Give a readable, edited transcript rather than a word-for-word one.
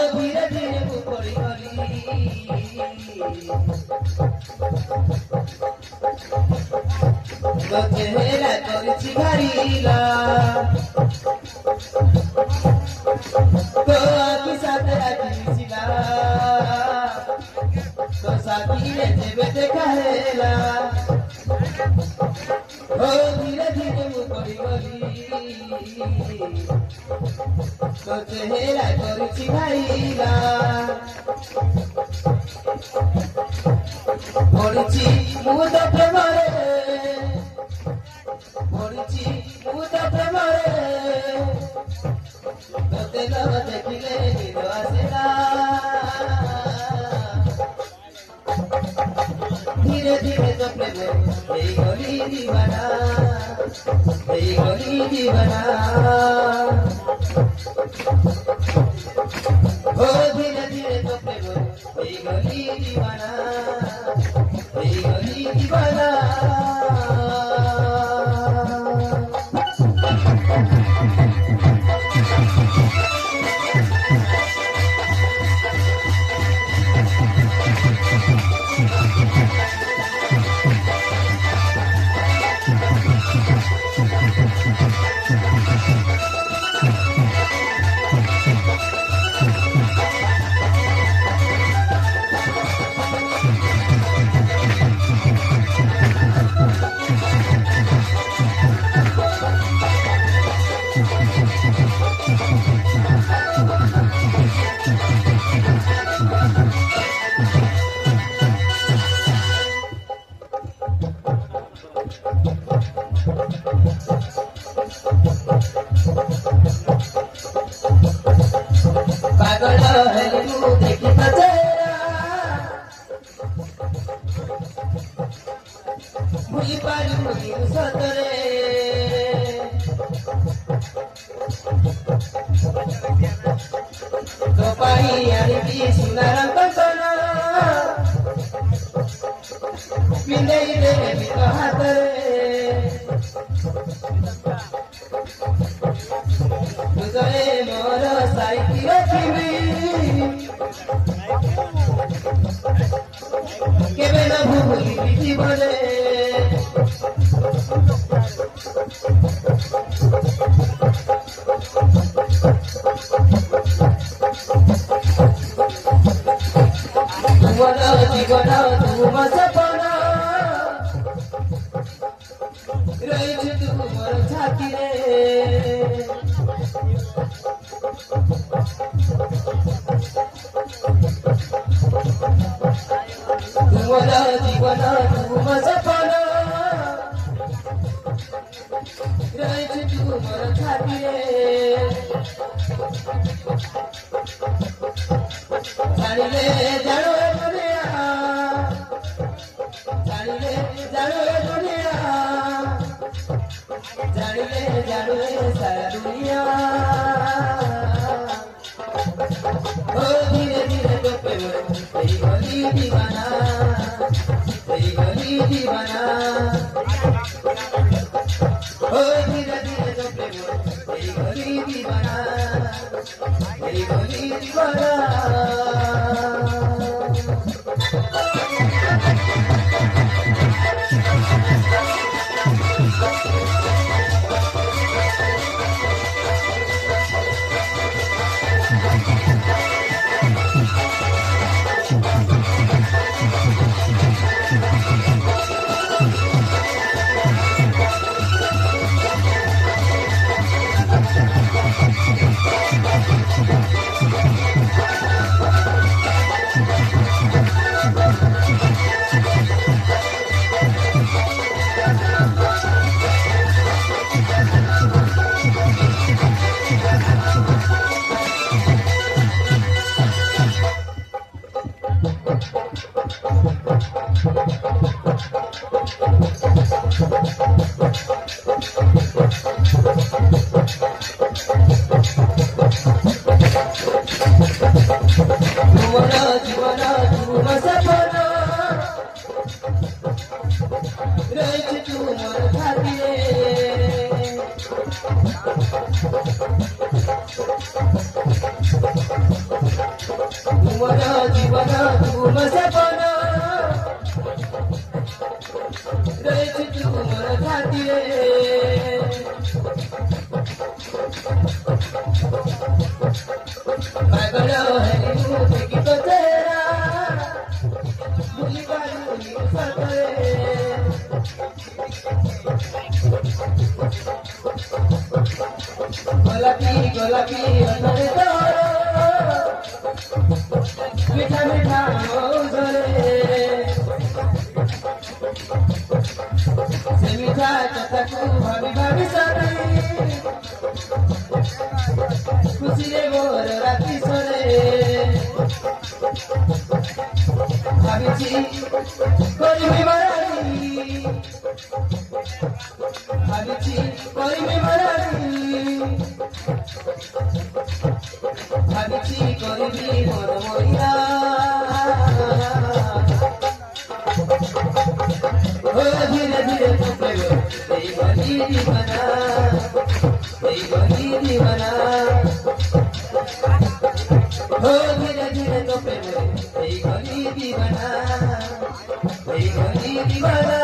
धीरे धीरे पड़ी गली चेहरा करछि घारिला तो आखि साथ आखिला तो साथी रे जेबे देखाहेला ओ धीरे धीरे पड़ी गली तो चेहरा करछि घारिला पड़िछि मुद प्रेमरे पड़िछि मुद प्रेमरे तोते न देखिले निद आसेना धीरे धीरे तो प्रेम এই গলি দিবানা ও ধীরে ধীরে তো প্রেম এই গলি দিবানা पागल हेलु देखि तजेरा भूली पालु सतरे तो पाई आनी भी सुनार कंकना पिंदई रे भी तो हातरे तुझे मोर साइकी रखिबी केबे न भूली जीवने जीवन तुम सपना रही तू मोर छाती रे तुमरा जीवन तुम सपना रही तू मोर छाती रे जानिले जानो दुनिया जानिले जानो दुनिया जानिले जानो सारा दुनिया दीवाना এই গলি दीवाना जीवना तुम सपना रहित तुमर खातिरे पागल है मुझे की तो तेरा भूली बालूनी सतरे गोलापी गोलापी अतरे तोरो मीठा मीठा मौजरे से मीठा कथा को भाभी भाभी सरे खुशी रे मोर राती सरे भाभी करिबी मराठी भाभी करिबी मराठी भाभी करिबी मोर मोइरा ओ धीरे धीरे तो प्रेम এই গলি दीवाना এই গলি दीवाना ओ धीरे धीरे तो प्रेम এই গলি दीवाना এই গলি दीवाना